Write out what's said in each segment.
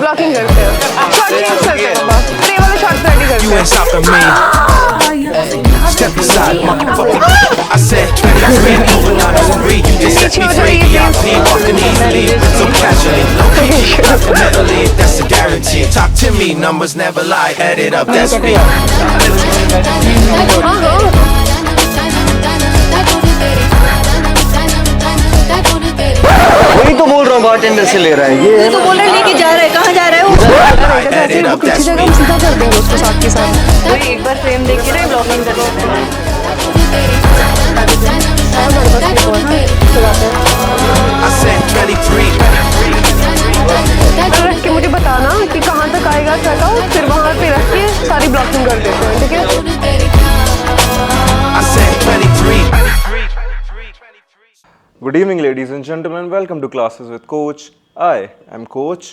Blocking करते हैं, shot change करते हैं बाबा, ये वाला शॉट रेडी करते हैं। Step aside, motherfucker. I said 23 over 93. You just set me free. VIP walking easily, so casually. Low key, definitely, that's a guarantee. Talk to me, numbers never lie. Add it up, that's me. वही तो बोल रहा हूँ, bartender से ले रहा है ये तो बोल रहे लेके जा रहा है, कहाँ जा रहा है वो? ऐसे वो किसी जगह हम सीधा कर देंगे उसको साथ के साथ। वही एक बार फ्रेम देख के ना ब्लॉकिंग कर देते हैं। I said 23. रख के मुझे बताना कि कहाँ तक आएगा चेकआउट, फिर वहाँ पे रख के सारी ब्लॉकिंग कर देते हैं, ठीक है? I said 23. Good evening, ladies and gentlemen. Welcome to Classes with Coach. I am Coach.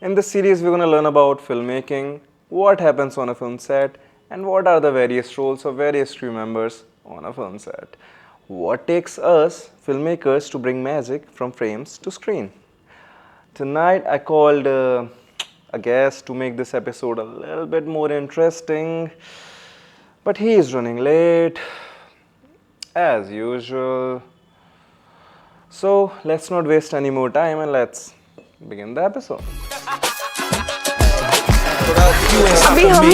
In this series, we're going to learn about filmmaking, what happens on a film set, and what are the various roles of various crew members on a film set. What takes us, filmmakers, to bring magic from frames to screen. Tonight, I called a guest to make this episode a little bit more interesting, but he is running late, as usual. So let's not waste any more time and let's begin the episode. अभी हम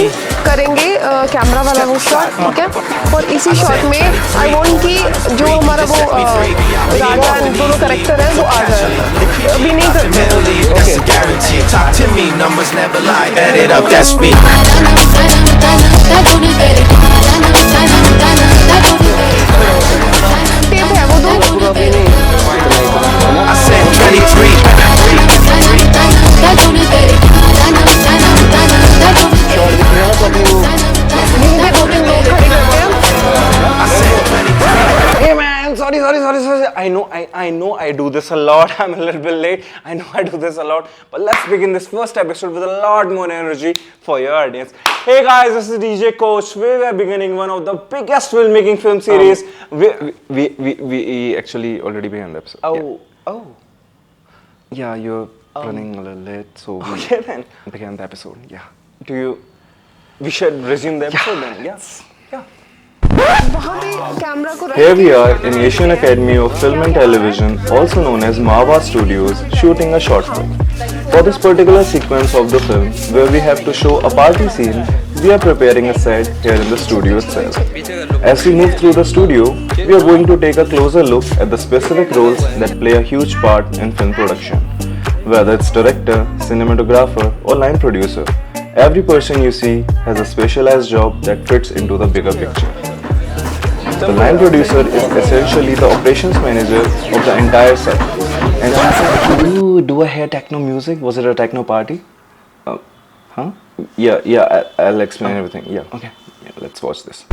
करेंगे camera वाला वो shot, ठीक है? और इसी shot में आई वांट कि जो हमारा वो राजा दोनों कैरेक्टर है वो आ जाए। अभी नहीं करते। That's a guarantee. Talk to me, numbers never lie. Add it up, that's me. Tape है वो दो। I said 23. यहीं पे दो तीन लोग खड़े करते हैं। I said 23. Hey man, sorry. I know I do this a lot. I'm a little bit late. I know I do this a lot. But let's begin this first episode with a lot more energy for your audience. Hey guys, this is DJ Coach. We are beginning one of the biggest filmmaking film series. We actually already began the episode. Oh Yeah, you're running a little late, so we began the episode. Yeah. We should resume the episode then. Yeah. वहाँ पे camera को रख Here we are in Asian Academy of Film and Television, also known as Mahava Studios, shooting a short film. For this particular sequence of the film, where we have to show a party scene, we are preparing a set here in the studio itself. As we move through the studio, we are going to take a closer look at the specific roles that play a huge part in film production. Whether it's director, cinematographer, or line producer, every person you see has a specialized job that fits into the bigger picture. The line producer is essentially the operations manager of the entire set. And do I hear techno music? Was it a techno party? Huh? Yeah, I'll explain everything. Yeah, okay. Yeah, let's watch this.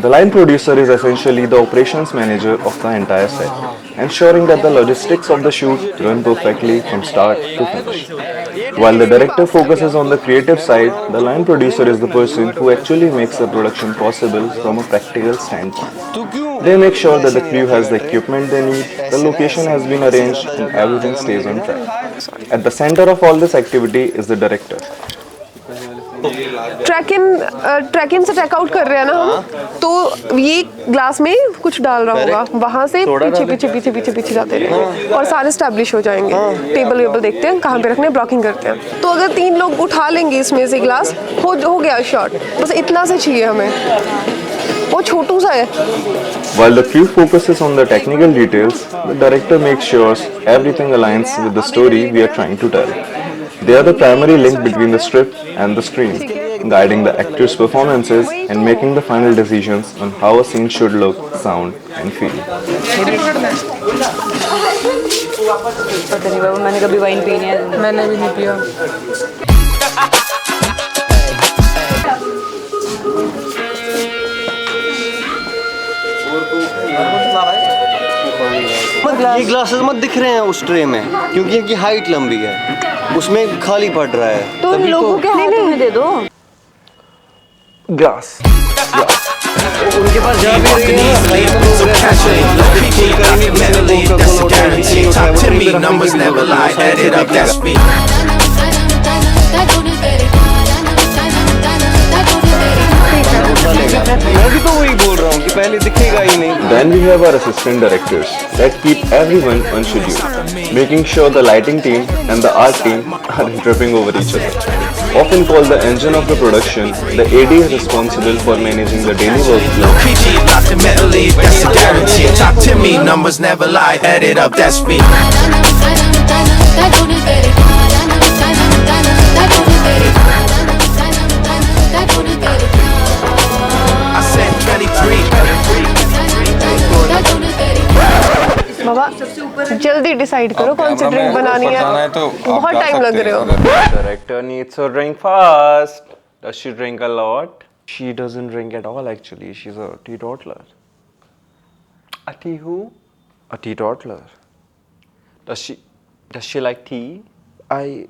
The line producer is essentially the operations manager of the entire set, ensuring that the logistics of the shoot run perfectly from start to finish. While the director focuses on the creative side, the line producer is the person who actually makes the production possible from a practical standpoint. They make sure that the crew has the equipment they need, the location has been arranged, and everything stays on track. At the center of all this activity is the director. Track इन से check out कर रहे हैं ना हम, तो ये glass में कुछ डाल रहा होगा, वहाँ से पीछे जाते हैं और सारे स्टैब्लिश हो जाएंगे। टेबल वेबल देखते हैं कहाँ पे रखने, ब्लॉकिंग करते हैं। तो अगर 3 लोग उठा लेंगे इसमें से ग्लास, हो गया शॉट। बस इतना से चाहिए हमें, वो छोटू सा है। While the crew focuses on the technical details, the director makes sure everything aligns with the story we are trying to tell. They are the primary link between the script and the screen, guiding the actors' performances and making the final decisions on how a scene should look, sound, and feel. पता नहीं बाबा, मैंने कभी wine P नहीं है। मैंने भी नहीं पिया। ये ग्लासेस मत दिख रहे हैं उस ट्रे में, क्योंकि इनकी हाइट लंबी है, उसमें खाली पड़ रहा है। तो लोगों के हाथ में दे दो। Glass. उनके पास जा भी Walking रही easily, है so casually, low key, documentally, that's a guarantee. Talk to me, numbers never lie, add it up, that's me. मैं भी तो वही बोल रहा हूँ कि पहले दिखेगा ही नहीं। Then we have our assistant directors that keep everyone on schedule, making sure the lighting team and the art team are tripping over each other. Often called the engine of the production, the AD is responsible for managing the daily workflow. PG, documentally, that's a guarantee. Talk to me, numbers never lie, add it up, that's me. I said 23. बाबा जल्दी decide करो कौन सी drink बनानी है, बहुत time लग रहे हो। Director needs to drink fast. Does she drink a lot? She doesn't drink at all actually. She's a teetotaler. A tea who? A teetotaler. Does she like tea? I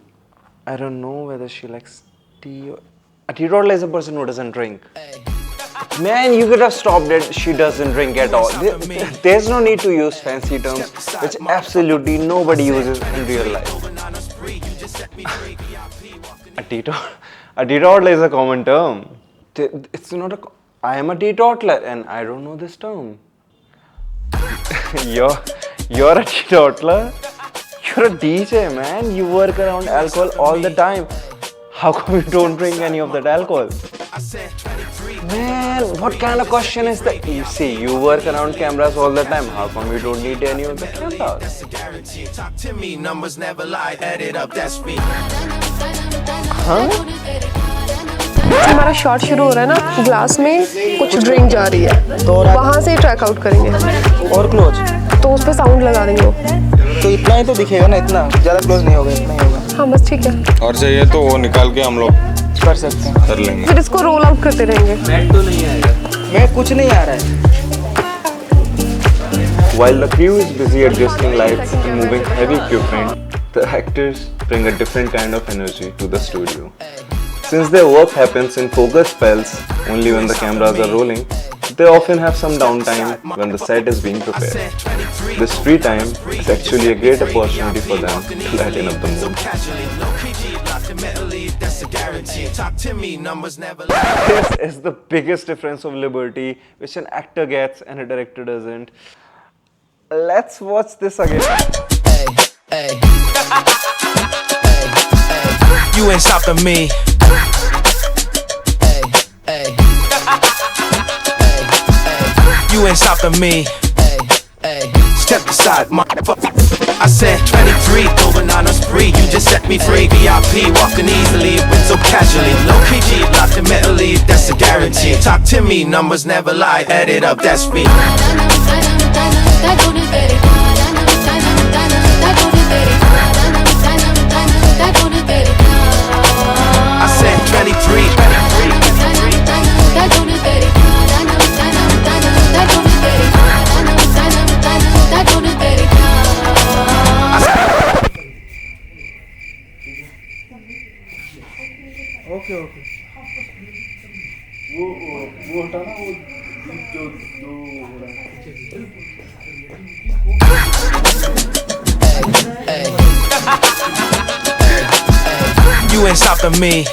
don't know whether she likes tea or... A teetotaler is a person who doesn't drink. Man, you could have stopped it. She doesn't drink at all. There's no need to use fancy terms which absolutely nobody uses in real life. A teetotaler is a common term. It's not a... I am a teetotaler and I don't know this term. You're a teetotaler? You're a DJ, man. You work around alcohol all the time. How come you don't drink any of that alcohol? Man, what kind of question is that? You see, you work around cameras all the time. How come you don't need any of the cameras? Talk to me, numbers never lie, add it up, that's me. हमारा shot शुरू हो रहा है ना, glass में कुछ drink जा रही है, तो वहाँ से ट्रैक आउट करेंगे और क्लोज तो उस पर साउंड लगा देंगे वो। तो इतना ही तो दिखेगा ना, इतना ज़्यादा क्लोज नहीं होगा, इतना ही होगा। हाँ बस ठीक है, और चाहिए तो वो निकाल के हम लोग कर सकते हैं। कर लेंगे। फिर इसको रोल आउट करते रहेंगे। मैं कुछ नहीं आ रहा है। While the crew is busy adjusting lights and moving heavy equipment, the actors bring a different kind of energy to the studio. Since their work happens in focus spells only when the cameras are rolling, they often have some downtime when the set is being prepared. This free time is actually a great opportunity for them to lighten up the mood. This is the biggest difference of liberty which an actor gets and a director doesn't. Let's watch this again. You ain't stopping me. You ain't stopping me. Step aside, motherfucker. I said 23, going on a spree. You just set me free. VIP, walking easily, but so casually. Low PG, locked in mentally, that's a guarantee. Talk to me, numbers never lie, add it up, that's me. I said 23. Okay okay. वो हटाना, वो जो You ain't stopping me.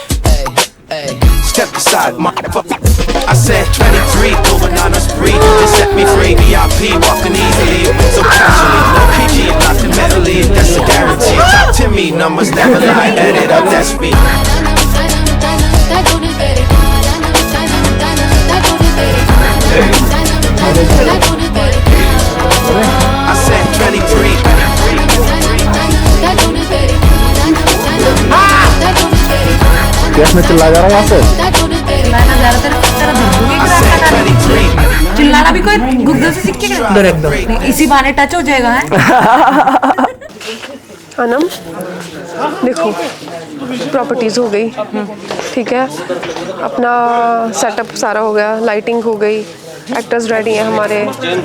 Step aside, motherfucker. I said 23, going on a spree. You just set me free. VIP, walking easily, so casually. Low PG, locked in mentally, that's a guarantee. Talk to me, numbers never lie, add it up, that's me. I said 23. Gas में चिल्ला जा रहा हूँ वहाँ से। I said 23. चिल्लाना भी कोई गूगल से सीख के इधर एकदम इसी बहाने टच हो जाएगा है। अनम देखो, प्रॉपर्टीज हो गई, ठीक है, अपना सेटअप सारा हो गया, लाइटिंग हो गई, एक्टर्स रेडी हैं हमारे,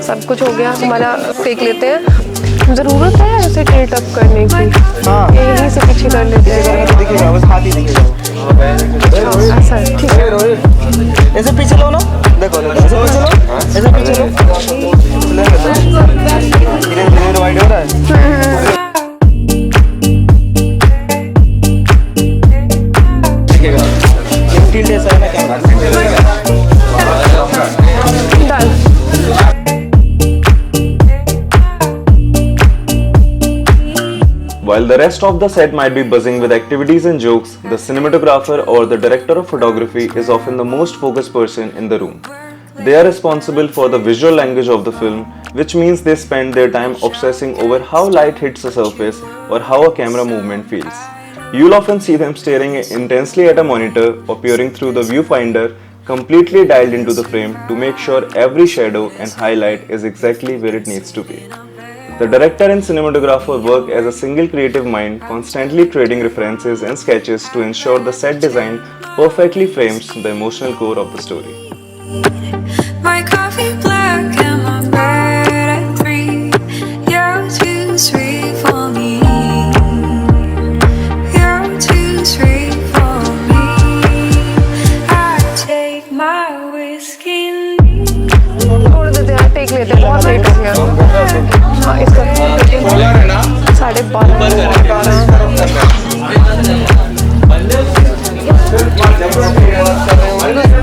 सब कुछ हो गया, हमारा टेक लेते हैं। जरूरत है ऐसे टिल्ट अप करने की? हाँ। यहीं से पीछे कर लेते हैं। तो दिखेगा बस, हाथ ही दिखेगा। ऐसा ठीक है। ऐसे पीछे लो ना, देखो देखो, ऐसे पीछे लो, ऐसे पीछे लो। धीरे धीरे वाइड हो रहा है। दिखेगा टिल्ट ऐसा है ना camera. Done. While the rest of the set might be buzzing with activities and jokes, the cinematographer or the director of photography is often the most focused person in the room. They are responsible for the visual language of the film, which means they spend their time obsessing over how light hits a surface or how a camera movement feels. You'll often see them staring intensely at a monitor or peering through the viewfinder, completely dialed into the frame to make sure every shadow and highlight is exactly where it needs to be. The director and cinematographer work as a single creative mind, constantly trading references and sketches to ensure the set design perfectly frames the emotional core of the story. My coffee black and my bread at 3. You're too sweet for me. You're too sweet for me. I take my whiskey. छोड़ देते हैं, take लेते हैं, बहुत late हो गया। हाँ, इसका 12:30।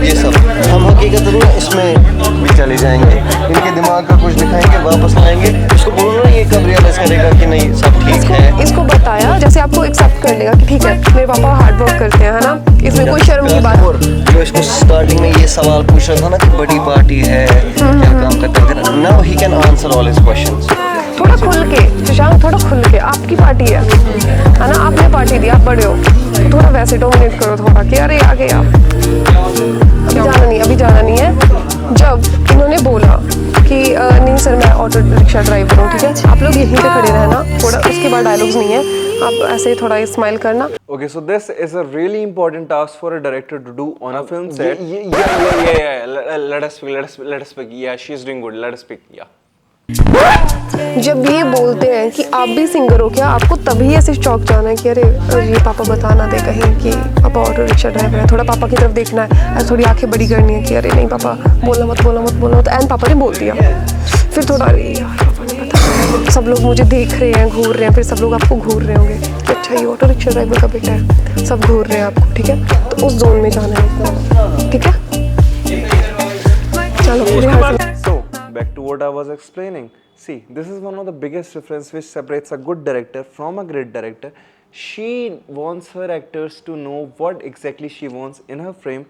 ये सब हम हकीकत में इसमें भी चले जाएंगे, इनके दिमाग का कुछ दिखाएंगे, वापस लाएंगे। इसको बोलो ना ये कब रियलाइज करेगा कि नहीं सब ठीक है। इसको बताया, जैसे आपको एक्सेप्ट कर लेगा कि ठीक है मेरे पापा हार्ड वर्क करते हैं, है ना, इसमें कोई शर्म की बात। जो इसको स्टार्टिंग में ये सवाल पूछ रहा था ना कि बड़ी पार्टी है, क्या काम करते हैं, now he can answer all his questions. थोड़ा खुल के शशांक, थोड़ा खुल के, आपकी पार्टी है ना, आपने पार्टी दी, आप बड़े हो, तो थोड़ा वैसे डोमिनेट करो थोड़ा कि अरे आगे आप अभी जाना नहीं है। जब इन्होंने बोला कि नहीं सर मैं ऑटो रिक्शा ड्राइवर हूँ, ठीक है, आप लोग यहीं पे खड़े रहना, थोड़ा उसके बाद डायलॉग्स नहीं है, आप ऐसे ही थोड़ा स्माइल करना। Okay, so this is a really important task for a director to do on a film set. Yeah. Let us speak. Yeah, she's doing good. Let us speak. Yeah. जब ये बोलते हैं कि आप भी सिंगर हो क्या, आपको तभी ऐसे चौंक जाना है कि अरे ये पापा बता ना दे कहीं कि पापा ऑटो रिक्शा ड्राइवर है, थोड़ा पापा की तरफ देखना है, ऐसे थोड़ी आंखें बड़ी करनी है कि अरे नहीं पापा बोलना मत, तो एंड पापा ने बोल दिया। फिर थोड़ा अरे यार पापा ने बता, सब लोग मुझे देख रहे हैं, घूर रहे हैं, फिर सब लोग आपको घूर रहे होंगे कि अच्छा ये ऑटो रिक्शा ड्राइवर का बेटा है, सब घूर रहे हैं आपको, ठीक है, तो उस जोन में जाना है, ठीक है। चलो पूरे हाथ से। So, back to what I was explaining. See, this is one of the biggest difference which separates a good director from a great director. She wants her actors to know what exactly she wants in her frame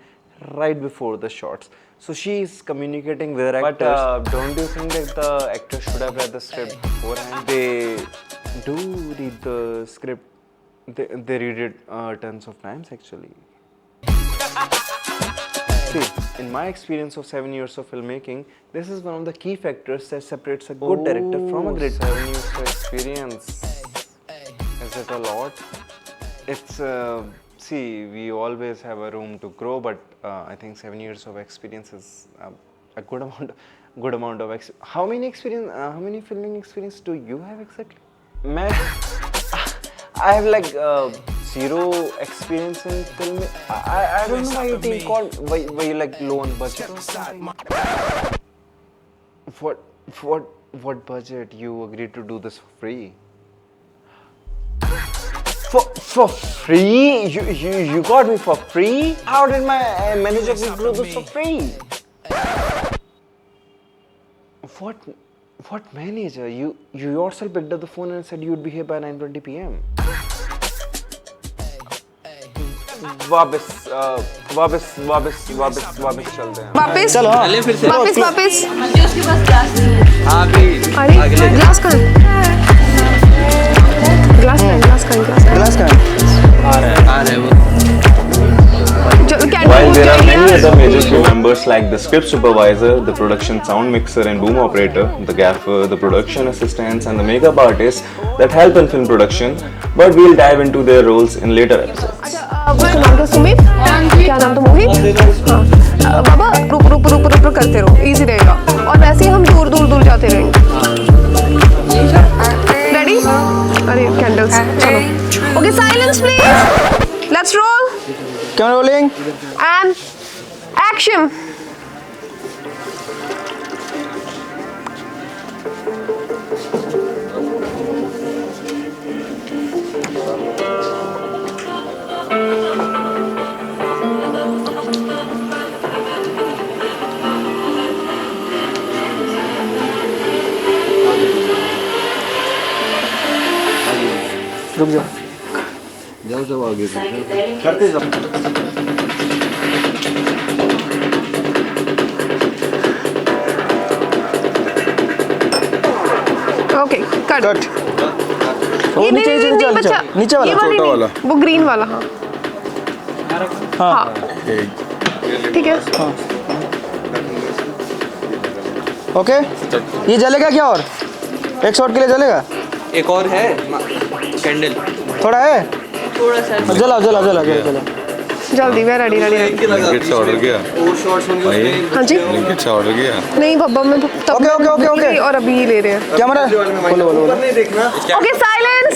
right before the shots. So she is communicating with her actors. But don't you think that the actors should have read the script beforehand? They do read the script. They read it tons of times actually. See, in my experience of 7 years of filmmaking, this is one of the key factors that separates a good director from a great 7 years of experience. Is it a lot? It's see, we always have a room to grow, but I think 7 years of experience is a good amount of how many filming experience do you have exactly? I have like zero experience in film. I don't know why you think why you like low on budget. What budget? You agreed to do this for free? For free? You got me for free? How did my manager agree to do this for free? What manager? You yourself picked up the phone and said you would be here by 9:20 p.m. वापस चलते हैं। वापस चलो वापस हाँ भी अरे glass कहाँ है? ग्लास कहाँ है? आ रहे वो। While there are many other major crew members like the script supervisor, the production sound mixer and boom operator, the gaffer, the production assistants and the makeup artists that help in film production, but we'll dive into their roles in later episodes. उसका नाम था सुमित, क्या नाम था मोहित, हाँ बाबा रुक करते रहो, इजी रहेगा, और वैसे ही हम दूर जाते रहेंगे। साइलेंस चलो okay silence please let's roll camera rolling and action रुक जाओ जाओ जाओ आगे करते जाओ ओके कट कट वो नीचे नीचे बच्चा नीचे वाला ये वाली छोटा वाला नहीं, वो ग्रीन वाला हाँ हाँ ठीक है ओके ये जलेगा क्या और एक शॉट के लिए जलेगा एक और है कैंडल थोड़ा है थोड़ा सा जलाओ जलाओ जलाओ जलाओ जल्दी मैं रेडी रेडी ब्लिंकिट से ऑर्डर किया भाई हाँ जी ब्लिंकिट से ऑर्डर किया नहीं बाबा मैं तब ओके, ओके, ओके, ओके। और अभी ही ले रहे हैं कैमरा बोलो बोलो बोलो नहीं देखना okay silence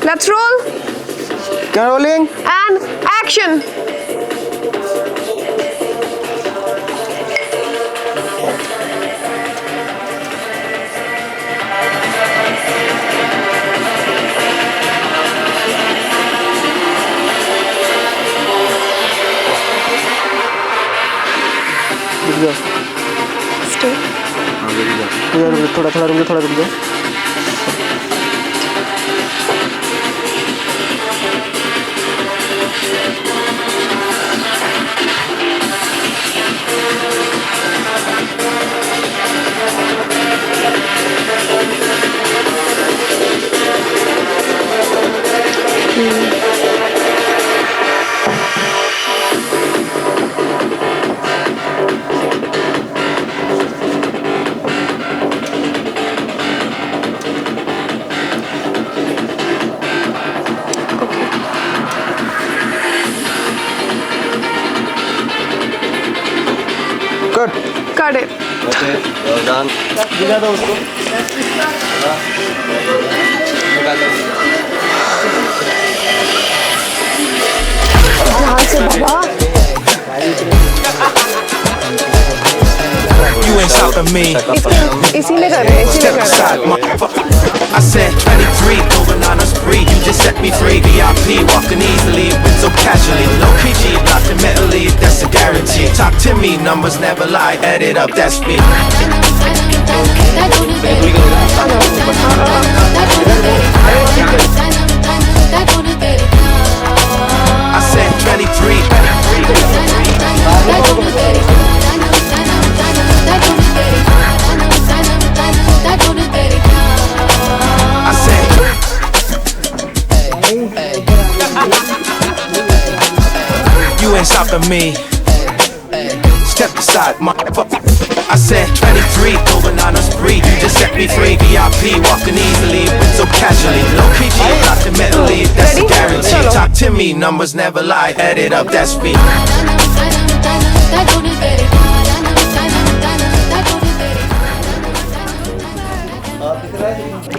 let's roll camera rolling and action रुक जाओ स्टे थोड़ा थोड़ा रुक जाओ थोड़ा रुक जाओ कट कट इट जान दिखा दो उसको ध्यान से बाबा You ain't stopping me. इसी में कर रहे हैं इसी Step में कर रहे aside, motherfucker. I said 23, going on us free. You just set me free. VIP, walking easily, went so casually. Low PG, locked in mentally, that's a guarantee. Talk to me, numbers never lie. Add it up, that's me. I said 23. I said. You ain't stopping me. Step aside, motherfucker. I said 23, going on a spree. You just set me free. VIP, walking easily, went so casually. Low PG, locked in mentally, that's a Ready? guarantee. Chalo. Talk to me, numbers never lie. Add it up, that's me.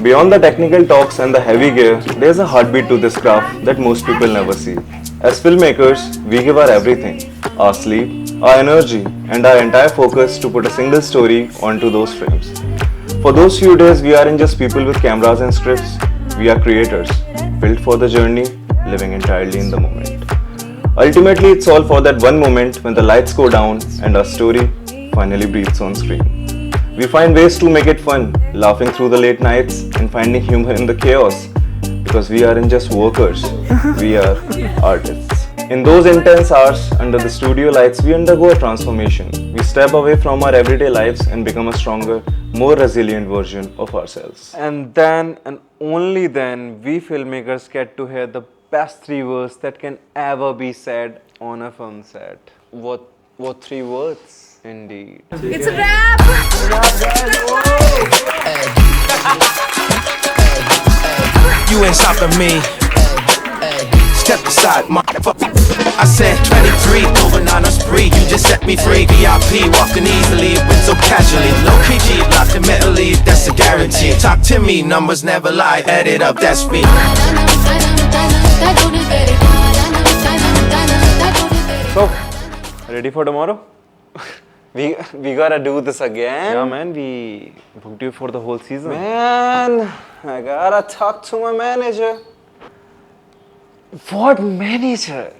Beyond the technical talks and the heavy gear, there's a heartbeat to this craft that most people never see. As filmmakers, we give our everything, our sleep, our energy, and our entire focus to put a single story onto those frames. For those few days, we aren't just people with cameras and scripts, we are creators, built for the journey, living entirely in the moment. Ultimately, it's all for that one moment when the lights go down and our story finally breathes on screen. We find ways to make it fun, laughing through the late nights and finding humor in the chaos. Because we aren't just workers, we are artists. In those intense hours under the studio lights, we undergo a transformation. We step away from our everyday lives and become a stronger, more resilient version of ourselves. And then and only then we filmmakers get to hear the best three words that can ever be said on a film set. What three words? Indeed. It's a wrap. You ain't stopping me. step aside, motherfucker. I said 23, going on a spree. You just set me free. VIP, walking easily, went so casually. Low PG, locked in mentally, that's a guarantee. Talk to me, numbers never lie. Add it up, that's me. So, ready for tomorrow? We gotta do this again. Yeah, man, we booked you for the whole season. Man, I gotta talk to my manager. What manager?